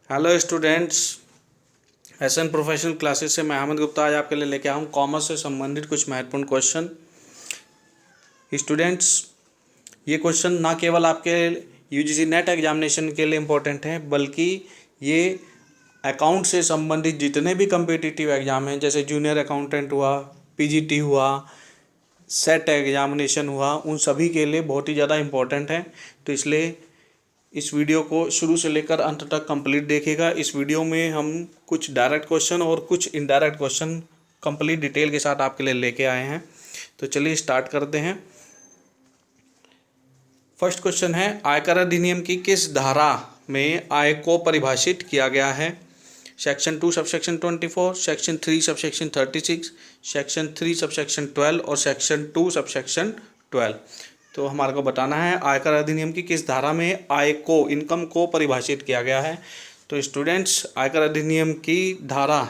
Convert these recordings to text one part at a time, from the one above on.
Hello students, SN professional classes से मैं अहमद गुप्ता आज आपके लिए लेके आया हूँ कॉमर्स से संबंधित कुछ महत्वपूर्ण क्वेश्चन। स्टूडेंट्स, ये क्वेश्चन ना केवल आपके यूजीसी नेट एग्जामिनेशन के लिए इम्पोर्टेंट हैं, बल्कि ये अकाउंट से संबंधित जितने भी कम्पिटिटिव एग्ज़ाम हैं, जैसे जूनियर अकाउंटेंट हुआ, पीजीटी हुआ, सेट एग्जामिनेशन हुआ, उन सभी के लिए बहुत ही ज़्यादा इम्पोर्टेंट है। तो इसलिए इस वीडियो को शुरू से लेकर अंत तक कंप्लीट देखिएगा। इस वीडियो में हम कुछ डायरेक्ट क्वेश्चन और कुछ इनडायरेक्ट क्वेश्चन कंप्लीट डिटेल के साथ आपके लिए लेके आए हैं। तो चलिए स्टार्ट करते हैं। फर्स्ट क्वेश्चन है, आयकर अधिनियम की किस धारा में आय को परिभाषित किया गया है? Section 2 subsection 24, section 3 subsection 36, section 3 subsection 12 और सेक्शन 2 सबसेक्शन 12। तो हमारे को बताना है आयकर अधिनियम की किस धारा में आय को, इनकम को परिभाषित किया गया है। तो स्टूडेंट्स, आयकर अधिनियम की धारा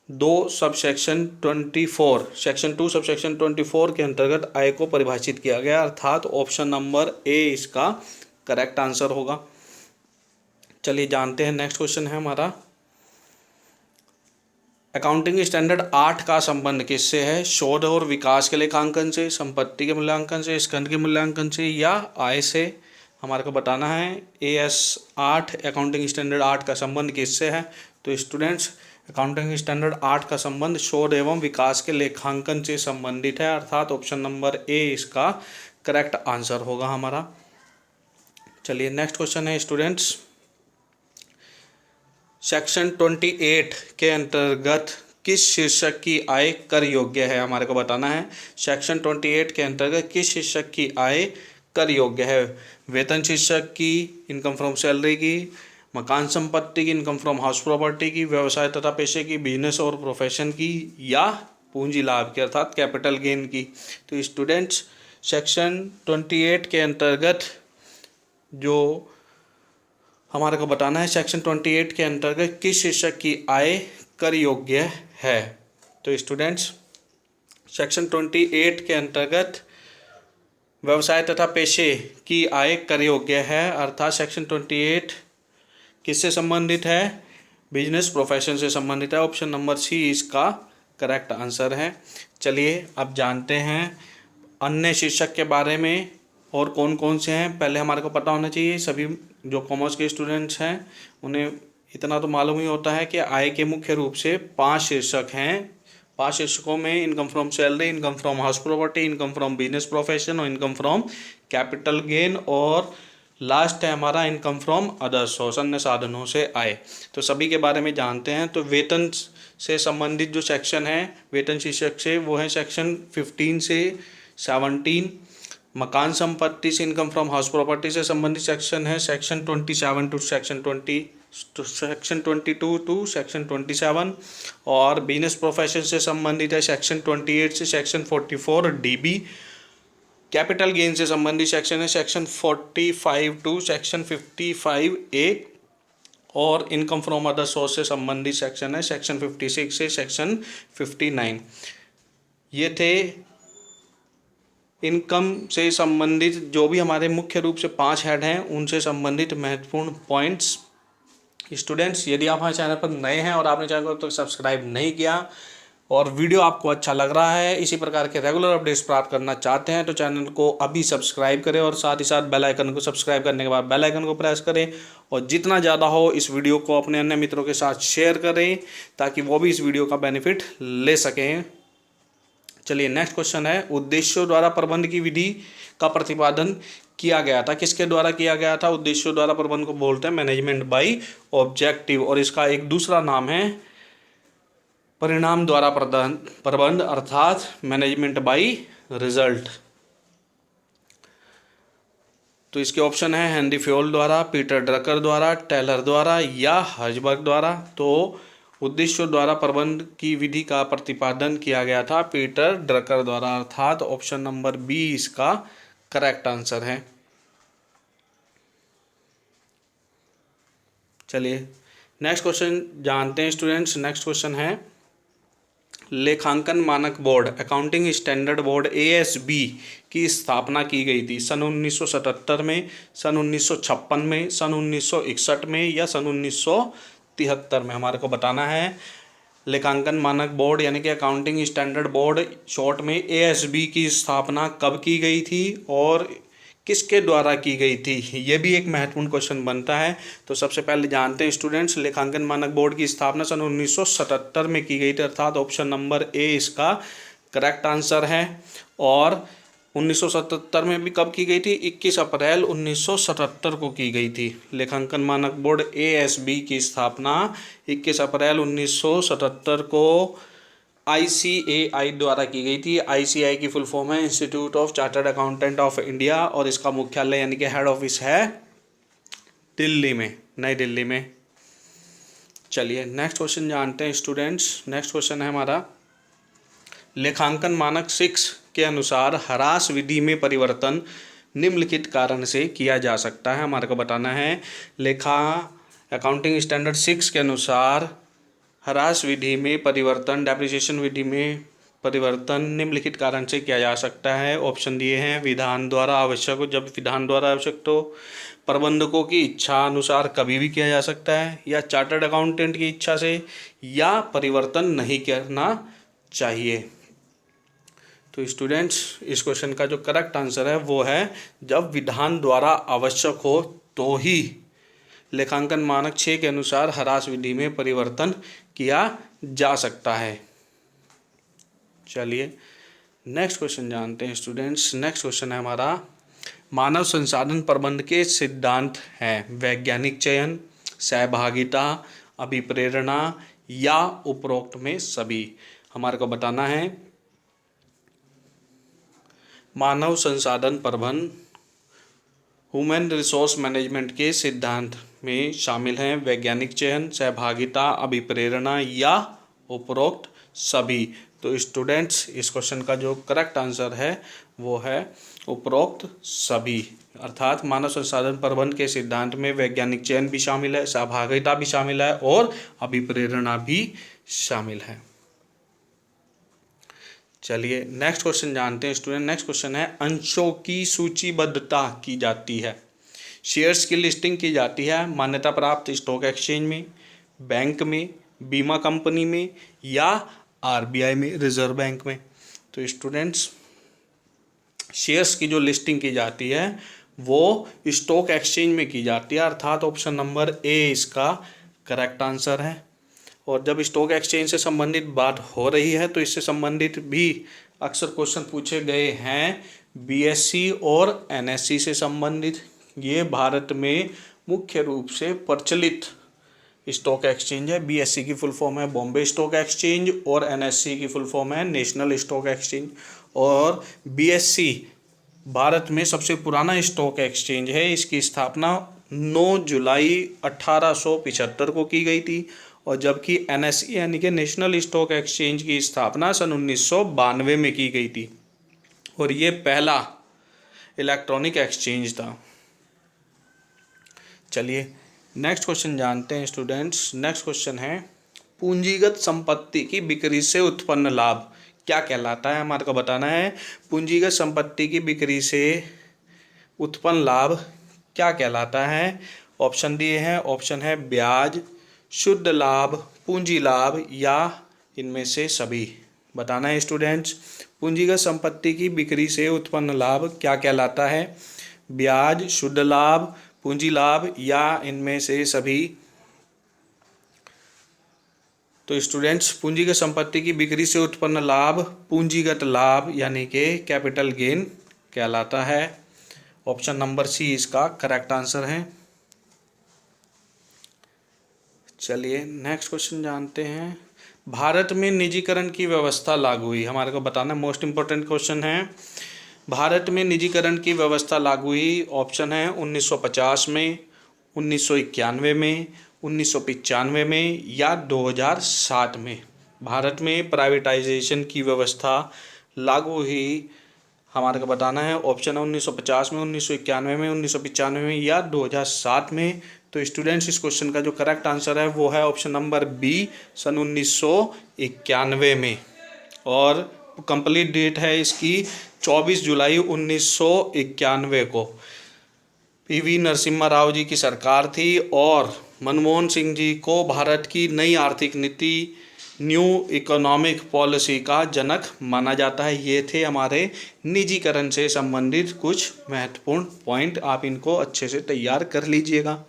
2 सबसेक्शन 24, सेक्शन 2 सबसेक्शन 24 के अंतर्गत आय को परिभाषित किया गया, अर्थात ऑप्शन नंबर ए इसका करेक्ट आंसर होगा। चलिए जानते हैं। नेक्स्ट क्वेश्चन है हमारा, अकाउंटिंग स्टैंडर्ड 8 का संबंध किससे है? शोध और विकास के लेखांकन से, संपत्ति के मूल्यांकन से, स्कंद के मूल्यांकन से या आय से? हमारे को बताना है AS 8 अकाउंटिंग स्टैंडर्ड 8 का संबंध किससे है? तो स्टूडेंट्स, अकाउंटिंग स्टैंडर्ड 8 का संबंध शोध एवं विकास के लेखांकन से संबंधित है, अर्थात ऑप्शन नंबर ए इसका करेक्ट आंसर होगा हमारा। चलिए नेक्स्ट क्वेश्चन है स्टूडेंट्स, सेक्शन 28 के अंतर्गत किस शीर्षक की आय कर योग्य है? हमारे को बताना है सेक्शन 28 के अंतर्गत किस शीर्षक की आय कर योग्य है? वेतन शीर्षक की, इनकम फ्रॉम सैलरी की, मकान संपत्ति की, इनकम फ्रॉम हाउस प्रॉपर्टी की, व्यवसाय तथा पेशे की, बिजनेस और प्रोफेशन की या पूंजी लाभ की, अर्थात कैपिटल गेन की। तो स्टूडेंट्स, सेक्शन 28 के अंतर्गत जो हमारे को बताना है सेक्शन 28 के अंतर्गत किस शीर्षक की आय कर योग्य है? तो स्टूडेंट्स, सेक्शन 28 के अंतर्गत व्यवसाय तथा पेशे की आय कर योग्य है, अर्थात सेक्शन 28 किससे संबंधित है? बिजनेस प्रोफेशन से संबंधित है। ऑप्शन नंबर सी इसका करेक्ट आंसर है। चलिए अब जानते हैं अन्य शीर्षक के बारे में और कौन कौन से हैं। पहले हमारे को पता होना चाहिए, सभी जो कॉमर्स के स्टूडेंट्स हैं उन्हें इतना तो मालूम ही होता है कि आय के मुख्य रूप से 5 शीर्षक हैं। 5 शीर्षकों में income from salary, income from house property, income from business profession और इनकम फ्रॉम कैपिटल गेन, और लास्ट है हमारा इनकम फ्रॉम अदर सोर्स, अन्य साधनों से आय। तो सभी के बारे में जानते हैं। तो वेतन से संबंधित जो सेक्शन है वेतन शीर्षक से, वो है सेक्शन 15 से 17। मकान संपत्ति से, इनकम फ्रॉम हाउस प्रॉपर्टी से संबंधित सेक्शन है section 27 to section 22 to section 27, और बिजनेस प्रोफेशन से संबंधित है सेक्शन 28 से सेक्शन 44 DB। कैपिटल गेन से संबंधित सेक्शन है सेक्शन 45 टू सेक्शन 55A, और इनकम फ्रॉम अदर सोर्स से संबंधित सेक्शन है सेक्शन 56 से सेक्शन 59। ये थे इनकम से संबंधित जो भी हमारे मुख्य रूप से 5 हेड हैं, उनसे संबंधित महत्वपूर्ण पॉइंट्स। स्टूडेंट्स, यदि आप हमारे चैनल पर नए हैं और आपने चैनल को तो सब्सक्राइब नहीं किया और वीडियो आपको अच्छा लग रहा है, इसी प्रकार के रेगुलर अपडेट्स प्राप्त करना चाहते हैं, तो चैनल को अभी सब्सक्राइब करें और साथ ही साथ बेल आइकन को सब्सक्राइब करने के बाद बेल आइकन को प्रेस करें, और जितना ज़्यादा हो इस वीडियो को अपने अन्य मित्रों के साथ शेयर करें ताकि वो भी इस वीडियो का बेनिफिट ले सकें। चलिए नेक्स्ट क्वेश्चन है, उद्देश्यों द्वारा प्रबंध की विधि का प्रतिपादन किया गया था, किसके द्वारा किया गया था? उद्देश्यों द्वारा प्रबंध को बोलते हैं मैनेजमेंट बाय ऑब्जेक्टिव, और इसका एक दूसरा नाम है परिणाम द्वारा प्रबंध, अर्थात मैनेजमेंट बाय रिजल्ट। तो इसके ऑप्शन है हेनरी फ्योल द्वारा, पीटर ड्रकर द्वारा, टेलर द्वारा या हर्जबर्ग द्वारा। तो उद्देश्यों द्वारा प्रबंध की विधि का प्रतिपादन किया गया था पीटर ड्रकर द्वारा, अर्थात ऑप्शन नंबर बी इसका करेक्ट आंसर है। चलिए नेक्स्ट क्वेश्चन जानते हैं स्टूडेंट्स। नेक्स्ट क्वेश्चन है, लेखांकन मानक board accounting standard board ASB की स्थापना की गई थी? सन 1977 में, सन 1956 में, सन 1961 में या सन 1973 में? हमारे को बताना है। लेखांकन मानक बोर्ड यानी कि अकाउंटिंग स्टैंडर्ड बोर्ड शॉर्ट में ASB की स्थापना कब की गई थी और किसके द्वारा की गई थी? ये भी एक महत्वपूर्ण क्वेश्चन बनता है। तो सबसे पहले जानते हैं स्टूडेंट्स, लेखांकन मानक बोर्ड की स्थापना सन 1977 में की गई थी, अर्थात ऑप्शन नंबर ए इसका करेक्ट आंसर है। और 1977 में भी कब की गई थी? 21 अप्रैल 1977 को की गई थी। लेखांकन मानक बोर्ड ASB की स्थापना 21 अप्रैल 1977 को ICAI द्वारा की गई थी। ICAI की फुल फॉर्म है institute of chartered accountant of India और इसका मुख्यालय यानी कि हेड ऑफिस है दिल्ली में, नई दिल्ली में। चलिए नेक्स्ट क्वेश्चन जानते हैं स्टूडेंट्स। नेक्स्ट क्वेश्चन है हमारा, लेखांकन मानक 6 के अनुसार ह्रास विधि में परिवर्तन निम्नलिखित कारण से किया जा सकता है? हमारे को बताना है। लेखा अकाउंटिंग स्टैंडर्ड 6 के अनुसार ह्रास विधि में परिवर्तन, डेप्रिसिएशन विधि में परिवर्तन निम्नलिखित कारण से किया जा सकता है। ऑप्शन दिए हैं, विधान द्वारा आवश्यक हो, जब विधान द्वारा आवश्यक तो, प्रबंधकों की इच्छा अनुसार कभी भी किया जा सकता है, या चार्टर्ड अकाउंटेंट की इच्छा से, या परिवर्तन नहीं करना चाहिए। तो स्टूडेंट्स इस क्वेश्चन का जो करेक्ट आंसर है वो है जब विधान द्वारा आवश्यक हो तो ही लेखांकन मानक 6 के अनुसार ह्रास विधि में परिवर्तन किया जा सकता है। चलिए नेक्स्ट क्वेश्चन जानते हैं स्टूडेंट्स। नेक्स्ट क्वेश्चन है हमारा, मानव संसाधन प्रबंधन के सिद्धांत हैं वैज्ञानिक चयन, सहभागिता, अभिप्रेरणा या उपरोक्त में सभी? हमारे को बताना है। मानव संसाधन प्रबंधन ह्यूमन रिसोर्स मैनेजमेंट के सिद्धांत में शामिल हैं वैज्ञानिक चयन, सहभागिता, अभिप्रेरणा या उपरोक्त सभी। तो स्टूडेंट्स इस क्वेश्चन का जो करेक्ट आंसर है वो है उपरोक्त सभी, अर्थात मानव संसाधन प्रबंधन के सिद्धांत में वैज्ञानिक चयन भी शामिल है, सहभागिता भी शामिल है और अभिप्रेरणा भी शामिल है। चलिए नेक्स्ट क्वेश्चन जानते हैं स्टूडेंट। नेक्स्ट क्वेश्चन है, अंशों की सूचीबद्धता की जाती है, शेयर्स की लिस्टिंग की जाती है मान्यता प्राप्त स्टॉक एक्सचेंज में, बैंक में, बीमा कंपनी में या RBI में, रिजर्व बैंक में? तो स्टूडेंट्स शेयर्स की जो लिस्टिंग की जाती है वो स्टॉक एक्सचेंज में की जाती है, अर्थात ऑप्शन नंबर ए इसका करेक्ट आंसर है। और जब स्टॉक एक्सचेंज से संबंधित बात हो रही है तो इससे संबंधित भी अक्सर क्वेश्चन पूछे गए हैं BSE और NSE से संबंधित। ये भारत में मुख्य रूप से प्रचलित स्टॉक एक्सचेंज है। BSE की फुल फॉर्म है बॉम्बे स्टॉक एक्सचेंज और NSE की फुल फॉर्म है नेशनल स्टॉक एक्सचेंज। और BSE भारत में सबसे पुराना स्टॉक एक्सचेंज है। इसकी स्थापना 9 जुलाई 1875 को की गई थी और जबकि NSE यानी कि नेशनल स्टॉक एक्सचेंज की स्थापना सन 1992 में की गई थी और ये पहला इलेक्ट्रॉनिक एक्सचेंज था। चलिए नेक्स्ट क्वेश्चन जानते हैं स्टूडेंट्स। नेक्स्ट क्वेश्चन है, पूंजीगत संपत्ति की बिक्री से उत्पन्न लाभ क्या कहलाता है? हमारे को बताना है पूंजीगत संपत्ति की बिक्री से उत्पन्न लाभ क्या कहलाता है। ऑप्शन दिए हैं, ऑप्शन है ब्याज, शुद्ध लाभ, पूंजी लाभ या इनमें से सभी? बताना है स्टूडेंट्स, पूंजीगत संपत्ति की बिक्री से उत्पन्न लाभ क्या कहलाता है? ब्याज, शुद्ध लाभ, पूंजी लाभ या इनमें से सभी? तो स्टूडेंट्स पूंजीगत संपत्ति की बिक्री से उत्पन्न लाभ पूंजीगत लाभ यानी कि कैपिटल गेन कहलाता है। ऑप्शन नंबर सी इसका करेक्ट आंसर है। चलिए नेक्स्ट क्वेश्चन जानते हैं। भारत में निजीकरण की व्यवस्था लागू हुई, हमारे को बताना मोस्ट इंपॉर्टेंट क्वेश्चन है। भारत में निजीकरण की व्यवस्था लागू हुई, ऑप्शन है 1950 में, 1991 में, 1995 में या 2007 में? भारत में प्राइवेटाइजेशन की व्यवस्था लागू हुई, हमारे को बताना है ऑप्शन है 1950 में, 1991 में, 1995 में या 2007 में। तो स्टूडेंट्स इस क्वेश्चन का जो करेक्ट आंसर है वो है ऑप्शन नंबर बी, सन 1991 में। और कंप्लीट डेट है इसकी 24 जुलाई 1991 को। पीवी नरसिम्हा राव जी की सरकार थी और मनमोहन सिंह जी को भारत की नई आर्थिक नीति न्यू इकोनॉमिक पॉलिसी का जनक माना जाता है। ये थे हमारे निजीकरण से संबंधित कुछ महत्वपूर्ण पॉइंट, आप इनको अच्छे से तैयार कर लीजिएगा।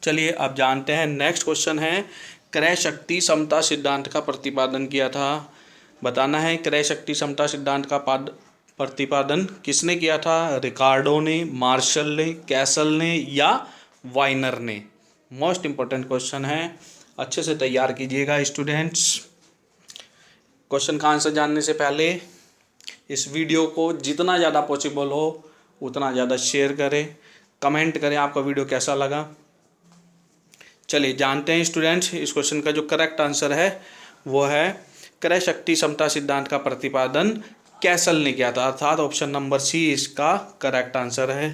चलिए अब जानते हैं, नेक्स्ट क्वेश्चन है क्रय शक्ति समता सिद्धांत का प्रतिपादन किया था। बताना है क्रय शक्ति समता सिद्धांत का प्रतिपादन किसने किया था? रिकार्डो ने, मार्शल ने, कैसल ने या वाइनर ने? मोस्ट इंपॉर्टेंट क्वेश्चन है, अच्छे से तैयार कीजिएगा स्टूडेंट्स। क्वेश्चन का आंसर जानने से पहले इस वीडियो को जितना ज़्यादा पॉसिबल हो उतना ज़्यादा शेयर करें, कमेंट करें आपका वीडियो कैसा लगा। चलिए जानते हैं स्टूडेंट्स, इस क्वेश्चन का जो करेक्ट आंसर है वो है क्रय शक्ति समता सिद्धांत का प्रतिपादन कैसल ने किया था, अर्थात ऑप्शन नंबर सी इसका करेक्ट आंसर है।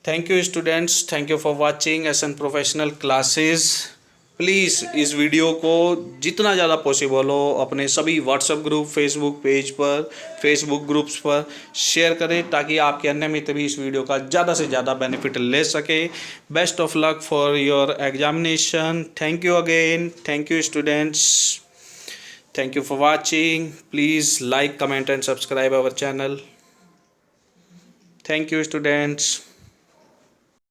Thank you students, thank you for watching SN professional classes. Please इस वीडियो को जितना ज़्यादा पॉसिबल हो अपने सभी व्हाट्सएप ग्रुप, फेसबुक पेज पर, फेसबुक ग्रुप्स पर शेयर करें ताकि आपके अन्य मित्र भी इस वीडियो का ज़्यादा से ज़्यादा बेनिफिट ले सके। Best of luck for your examination. Thank you again, thank you students, thank you for watching. Please like, comment and subscribe our channel. Thank you students.